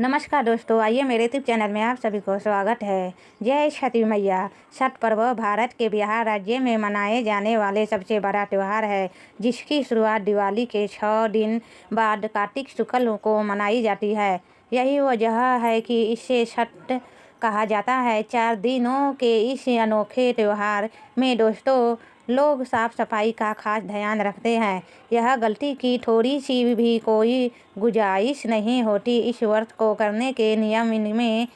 नमस्कार दोस्तों, आइए मेरे यूट्यूब चैनल में आप सभी को स्वागत है। जय छठी मैया। छठ पर्व भारत के बिहार राज्य में मनाए जाने वाले सबसे बड़ा त्यौहार है, जिसकी शुरुआत दिवाली के 6 दिन बाद कार्तिक शुक्ल को मनाई जाती है। यही वजह है कि इसे छठ कहा जाता है। 4 दिनों के इस अनोखे त्यौहार में दोस्तों लोग साफ सफाई का खास ध्यान रखते हैं। यह गलती की थोड़ी सी भी कोई गुंजाइश नहीं होती। इस व्रत को करने के नियम इनमें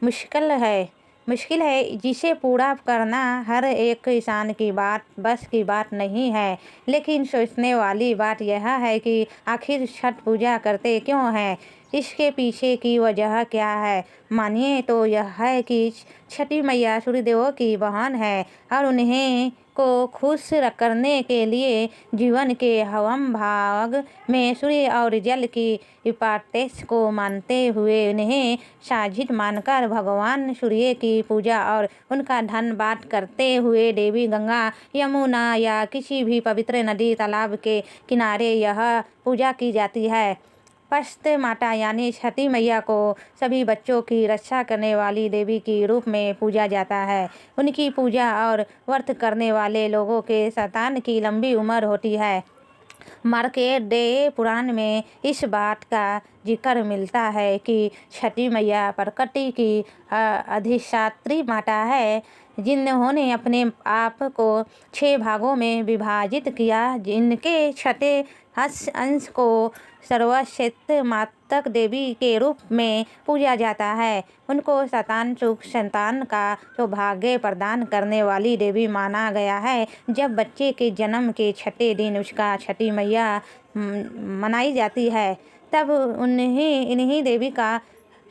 मुश्किल है जिसे पूरा करना हर एक इंसान की बस की बात नहीं है। लेकिन सोचने वाली बात यह है कि आखिर छठ पूजा करते क्यों हैं, इसके पीछे की वजह क्या है। मानिए तो यह है कि छठी मैया सूर्यदेव की बहन है और उन्हें को खुश करने के लिए जीवन के हवम भाग में सूर्य और जल की इम्पोर्टेंस को मानते हुए उन्हें साझित मानकर भगवान सूर्य की पूजा और उनका धन्यवाद करते हुए देवी गंगा, यमुना या किसी भी पवित्र नदी तालाब के किनारे यह पूजा की जाती है। पस्त माता यानी छठी मैया को सभी बच्चों की रक्षा करने वाली देवी के रूप में पूजा जाता है। उनकी पूजा और व्रत करने वाले लोगों के संतान की लंबी उम्र होती है। मार्कंडेय पुराण में इस बात का जिक्र मिलता है कि छठी मैया प्रकृति की अधिष्ठात्री माता है, जिन्होंने अपने आप को 6 भागों में विभाजित किया। जिनके छठे अंश को सर्वश्रेष्ठ मातक देवी के रूप में पूजा जाता है। उनको सुख संतान का सौभाग्य प्रदान करने वाली देवी माना गया है। जब बच्चे के जन्म के 6ठे दिन उसका छठी मैया मनाई जाती है, तब इन्हीं देवी का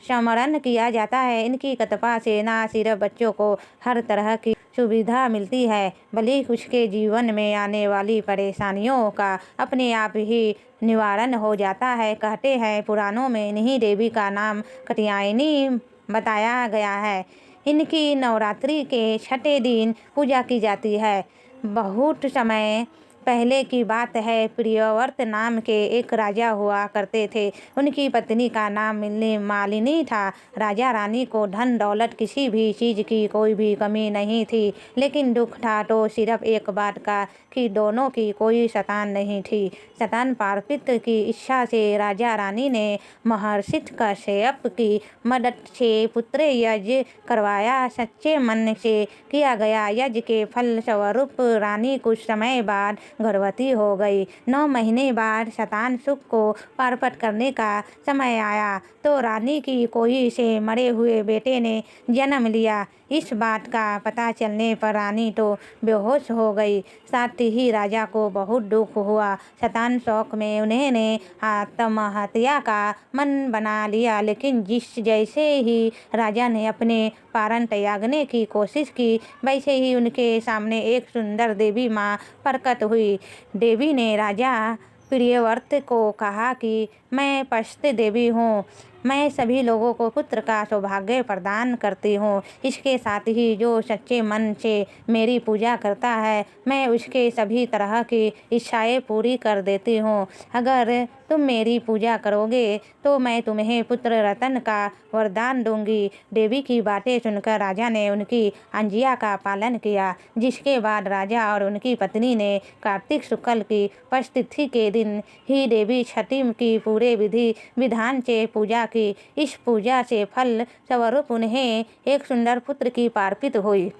स्मरण किया जाता है। इनकी कृपा से न सिर्फ बच्चों को हर तरह की सुविधा मिलती है, बल्कि उसके जीवन में आने वाली परेशानियों का अपने आप ही निवारण हो जाता है। कहते हैं पुराणों में इन्हीं देवी का नाम कात्यायनी बताया गया है। इनकी नवरात्रि के 6ठे दिन पूजा की जाती है। बहुत समय पहले की बात है, प्रियव्रत नाम के एक राजा हुआ करते थे। उनकी पत्नी का नाम मालिनी था। राजा रानी को धन दौलत किसी भी चीज़ की कोई भी कमी नहीं थी, लेकिन दुख था तो सिर्फ एक बात का कि दोनों की कोई संतान नहीं थी। संतान प्राप्त की इच्छा से राजा रानी ने महर्षि कश्यप की मदद से पुत्र यज्ञ करवाया। सच्चे मन से किया गया यज्ञ के फल स्वरूप रानी कुछ समय बाद गर्भवती हो गई। 9 महीने बाद संतान सुख को प्राप्त करने का समय आया तो रानी की कोई से मरे हुए बेटे ने जन्म लिया। इस बात का पता चलने पर रानी तो बेहोश हो गई, साथ ही राजा को बहुत दुख हुआ। संतान शौक में उन्होंने आत्महत्या का मन बना लिया, लेकिन जैसे ही राजा ने अपने प्राण त्यागने की कोशिश की, वैसे ही उनके सामने एक सुंदर देवी माँ प्रकट हुई। देवी ने राजा प्रियव्रत को कहा कि मैं पस्त देवी हूँ, मैं सभी लोगों को पुत्र का सौभाग्य प्रदान करती हूँ। इसके साथ ही जो सच्चे मन से मेरी पूजा करता है, मैं उसके सभी तरह की इच्छाएं पूरी कर देती हूँ। अगर तुम मेरी पूजा करोगे तो मैं तुम्हें पुत्र रत्न का वरदान दूंगी। देवी की बातें सुनकर राजा ने उनकी आज्ञा का पालन किया, जिसके बाद राजा और उनकी पत्नी ने कार्तिक शुक्ल की उपस्थिति के दिन ही देवी छठी की पूरे विधि विधान से पूजा की। इस पूजा से फल स्वरूप उन्हें एक सुंदर पुत्र की प्राप्ति हुई।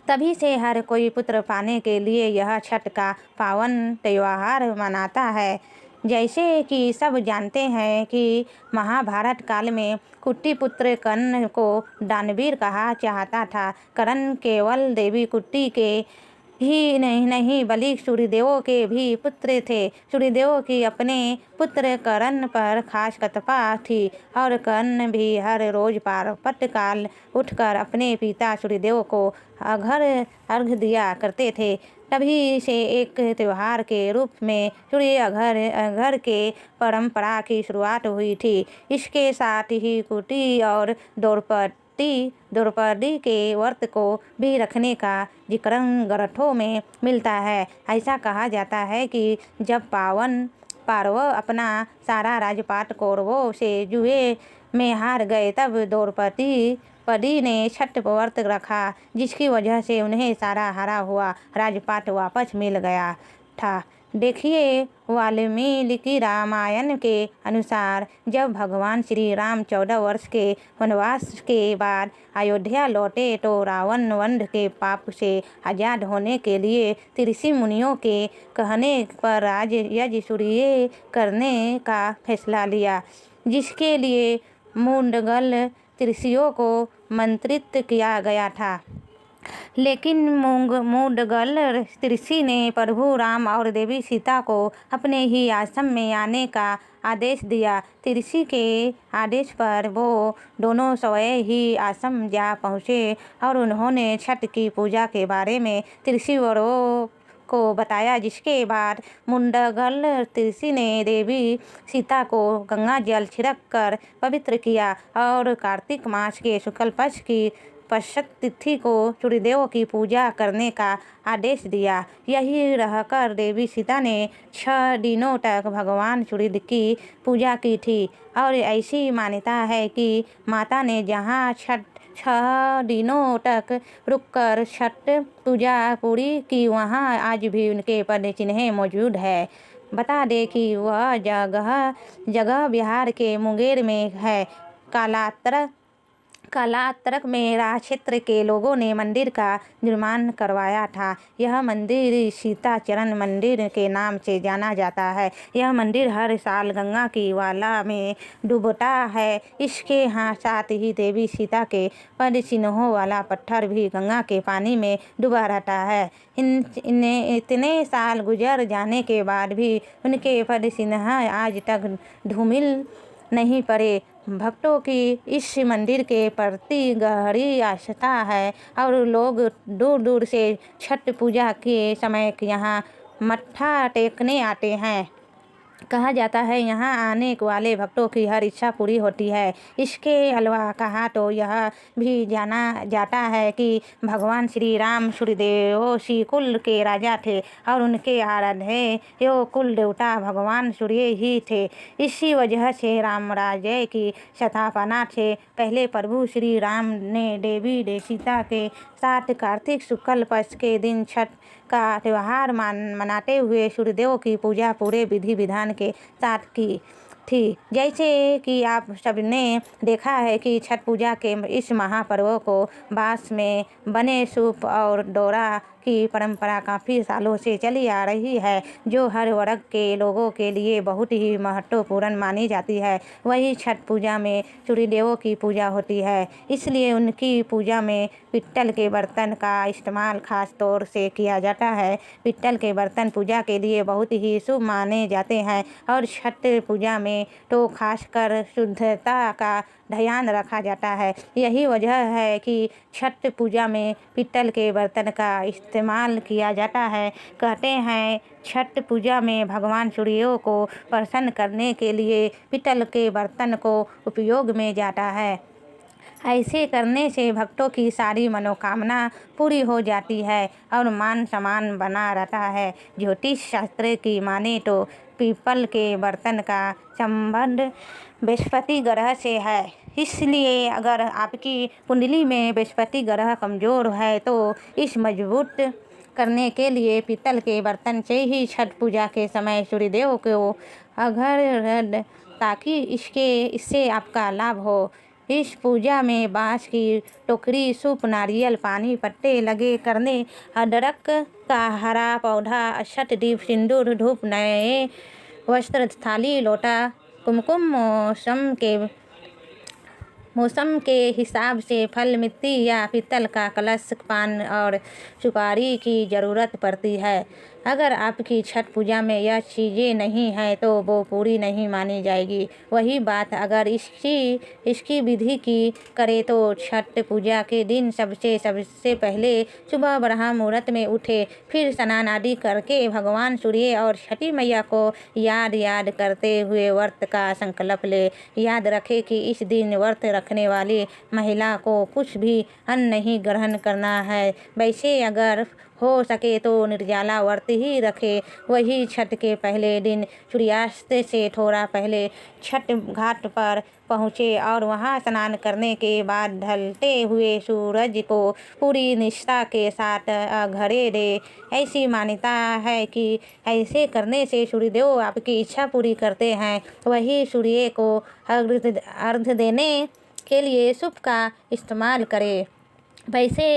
तभी से हर कोई पुत्र पाने के लिए यह छठ का पावन त्यौहार मनाता है। जैसे कि सब जानते हैं कि महाभारत काल में कुंती पुत्र कर्ण को दानवीर कहा जाता था। कर्ण केवल देवी कुंती के ही नहीं बल्कि सूर्यदेव के भी पुत्र थे। सूर्यदेव की अपने पुत्र कर्ण पर खास कृपा थी और कर्ण भी हर रोज प्रातःकाल उठकर अपने पिता सूर्यदेव को अर्घ्य दिया करते थे। तभी से एक त्यौहार के रूप में सूर्य अर्घ्य के परंपरा की शुरुआत हुई थी। इसके साथ ही कुंती और द्रौपदी के व्रत को भी रखने का जिक्र ग्रंथों में मिलता है। ऐसा कहा जाता है कि जब पांडव अपना सारा राजपाट कौरवों से जुए में हार गए तब द्रौपदी ने छठ व्रत रखा, जिसकी वजह से उन्हें सारा हारा हुआ राजपाट वापस मिल गया था। देखिए, वाल्मीकि रामायण के अनुसार जब भगवान श्री राम 14 वर्ष के वनवास के बाद अयोध्या लौटे तो रावण वध के पाप से आज़ाद होने के लिए ऋषि मुनियों के कहने पर राजयज्ञ शुरू करने का फैसला लिया, जिसके लिए मुंडगल ऋषियों को मंत्रित किया गया था। लेकिन मुंडगल ऋषि ने प्रभु राम और देवी सीता को अपने ही आश्रम में आने का आदेश दिया। ऋषि के आदेश पर वो दोनों स्वयं ही आश्रम जा पहुँचे और उन्होंने छठ की पूजा के बारे में ऋषिवरों को बताया, जिसके बाद मुंडगल ऋषि ने देवी सीता को गंगा जल छिड़क कर पवित्र किया और कार्तिक मास के शुक्ल पक्ष की पश्चिम तिथि को सूर्यदेव की पूजा करने का आदेश दिया। यही रहकर देवी सीता ने 6 दिनों तक भगवान सूर्य की पूजा की थी और ऐसी मान्यता है कि माता ने जहाँ 6 दिनों तक रुककर छठ पूजा पूरी की, वहाँ आज भी उनके पद चिन्ह मौजूद है। बता दें कि वह जगह बिहार के मुंगेर में है। कालांतर में राज क्षेत्र के लोगों ने मंदिर का निर्माण करवाया था। यह मंदिर सीता चरण मंदिर के नाम से जाना जाता है। यह मंदिर हर साल गंगा की वाला में डूबता है। इसके साथ ही देवी सीता के पद चिन्हों वाला पत्थर भी गंगा के पानी में डूबा रहता है। इतने साल गुजर जाने के बाद भी उनके पद चिन्ह आज तक धूमिल नहीं पड़े। भक्तों की इस मंदिर के प्रति गहरी आस्था है और लोग दूर दूर से छठ पूजा के समय यहाँ मत्था टेकने आते हैं। कहा जाता है यहाँ आने वाले भक्तों की हर इच्छा पूरी होती है। इसके अलावा कहा तो यह भी जाना जाता है कि भगवान श्री राम सूर्यदेव कुल के राजा थे और उनके आराध्य कुल देवता भगवान सूर्य ही थे। इसी वजह से राम राज्य की स्थापना से पहले प्रभु श्री राम ने देवी सीता के साथ कार्तिक शुक्ल पक्ष के दिन छठ का त्यौहार मनाते हुए सूर्यदेव की पूजा पूरे विधि विधान के साथ की थी। जैसे कि आप सबने देखा है कि छठ पूजा के इस महापर्व को बांस में बने सूप और डोरा की परंपरा काफ़ी सालों से चली आ रही है, जो हर वर्ग के लोगों के लिए बहुत ही महत्वपूर्ण मानी जाती है। वही छठ पूजा में सूर्यदेव की पूजा होती है, इसलिए उनकी पूजा में पित्तल के बर्तन का इस्तेमाल खास तौर से किया जाता है। पित्तल के बर्तन पूजा के लिए बहुत ही शुभ माने जाते हैं और छठ पूजा में तो खासकर शुद्धता का ध्यान रखा जाता है। यही वजह है कि छठ पूजा में पित्तल के बर्तन का इस्तेमाल किया जाता है। कहते हैं छठ पूजा में भगवान सूर्य को प्रसन्न करने के लिए पित्तल के बर्तन को उपयोग में जाता है। ऐसे करने से भक्तों की सारी मनोकामना पूरी हो जाती है और मान सम्मान बना रहता है। ज्योतिष शास्त्र की माने तो पीपल के बर्तन का संबंध बृहस्पति ग्रह से है, इसलिए अगर आपकी कुंडली में बृहस्पति ग्रह कमज़ोर है तो इस मजबूत करने के लिए पीतल के बर्तन से ही छठ पूजा के समय सूर्यदेव को अर्घ्य ताकि इससे आपका लाभ हो। इस पूजा में बांस की टोकरी, सूप, नारियल, पानी, पत्ते लगे करने, अदरक का हरा पौधा, अक्षत, दीप, सिंदूर, धूप, नए वस्त्र, थाली, लोटा, कुमकुम, मौसम के हिसाब से फल, मिट्टी या पीतल का कलश, पान और सुपारी की ज़रूरत पड़ती है। अगर आपकी छठ पूजा में यह चीज़ें नहीं हैं तो वो पूरी नहीं मानी जाएगी। वही बात अगर इसकी विधि की करें तो छठ पूजा के दिन सबसे पहले सुबह ब्रह्म मुहूर्त में उठे, फिर स्नान आदि करके भगवान सूर्य और छठी मैया को याद करते हुए व्रत का संकल्प ले। याद रखें कि इस दिन व्रत रखने वाली महिला को कुछ भी अन्न नहीं ग्रहण करना है। वैसे अगर हो सके तो निर्जला व्रत ही रखे। वही छठ के पहले दिन सूर्यास्त से थोड़ा पहले छठ घाट पर पहुँचे और वहाँ स्नान करने के बाद ढलते हुए सूरज को पूरी निष्ठा के साथ अर्घ्य दे। ऐसी मान्यता है कि ऐसे करने से सूर्यदेव आपकी इच्छा पूरी करते हैं। वही सूर्य को अर्घ्य देने के लिए सूप का इस्तेमाल करें। वैसे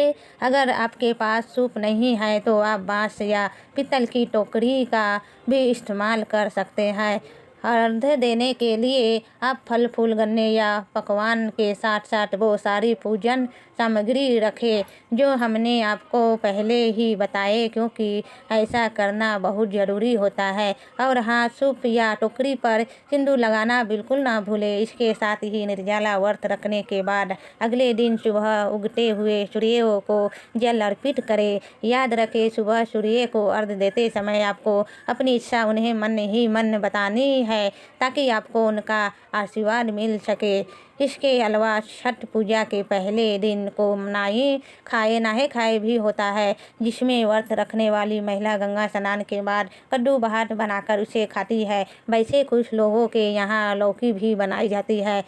अगर आपके पास सूप नहीं है तो आप बांस या पीतल की टोकरी का भी इस्तेमाल कर सकते हैं। अर्घ्य देने के लिए आप फल फूल गन्ने या पकवान के साथ साथ वो सारी पूजन सामग्री रखें जो हमने आपको पहले ही बताए, क्योंकि ऐसा करना बहुत ज़रूरी होता है। और हाँ, सूप या टोकरी पर सिंदूर लगाना बिल्कुल ना भूलें। इसके साथ ही निर्जला व्रत रखने के बाद अगले दिन सुबह उगते हुए सूर्य को जल अर्पित करें। याद रखें, सुबह सूर्य को अर्घ्य देते समय आपको अपनी इच्छा उन्हें मन ही मन बतानी है ताकि आपको उनका आशीर्वाद मिल सके। इसके अलावा छठ पूजा के पहले दिन को नहाए खाए भी होता है, जिसमें व्रत रखने वाली महिला गंगा स्नान के बाद कद्दू भात बनाकर उसे खाती है। वैसे कुछ लोगों के यहाँ लौकी भी बनाई जाती है।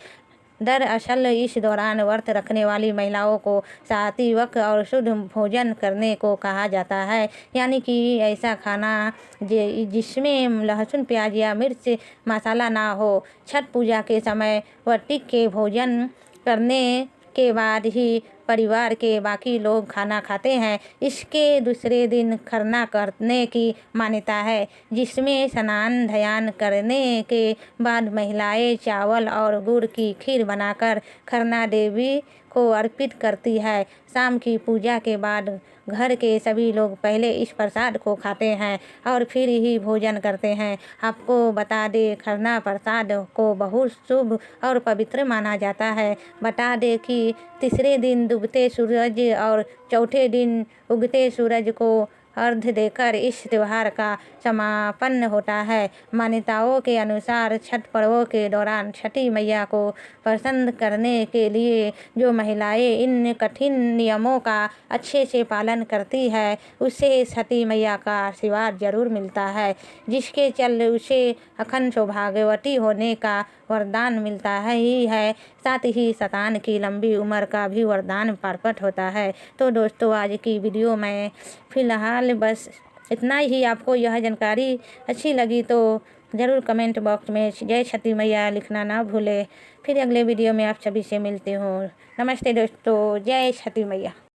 दरअसल इस दौरान व्रत रखने वाली महिलाओं को सात्विक और शुद्ध भोजन करने को कहा जाता है, यानी कि ऐसा खाना जिसमें लहसुन प्याज या मिर्च मसाला ना हो। छठ पूजा के समय वटिक के भोजन करने के बाद ही परिवार के बाकी लोग खाना खाते हैं। इसके दूसरे दिन खरना करने की मान्यता है, जिसमें स्नान ध्यान करने के बाद महिलाएं चावल और गुड़ की खीर बनाकर खरना देवी को अर्पित करती है। शाम की पूजा के बाद घर के सभी लोग पहले इस प्रसाद को खाते हैं और फिर ही भोजन करते हैं। आपको बता दें, खरना प्रसाद को बहुत शुभ और पवित्र माना जाता है। बता दें कि तीसरे दिन डूबते सूरज और चौथे दिन उगते सूरज को अर्घ्य देकर इस त्यौहार का समापन होता है। मान्यताओं के अनुसार छठ पर्व के दौरान छठी मैया को प्रसन्न करने के लिए जो महिलाएं इन कठिन नियमों का अच्छे से पालन करती है उसे छठी मैया का आशीर्वाद जरूर मिलता है, जिसके चल उसे अखंड सौभाग्यवती होने का वरदान मिलता है ही है। साथ ही संतान की लंबी उम्र का भी वरदान प्राप्त होता है। तो दोस्तों, आज की वीडियो में फ़िलहाल बस इतना ही। आपको यह जानकारी अच्छी लगी तो ज़रूर कमेंट बॉक्स में जय छठी मैया लिखना ना भूलें। फिर अगले वीडियो में आप सभी से मिलती हूँ। नमस्ते दोस्तों, जय छठी मैया।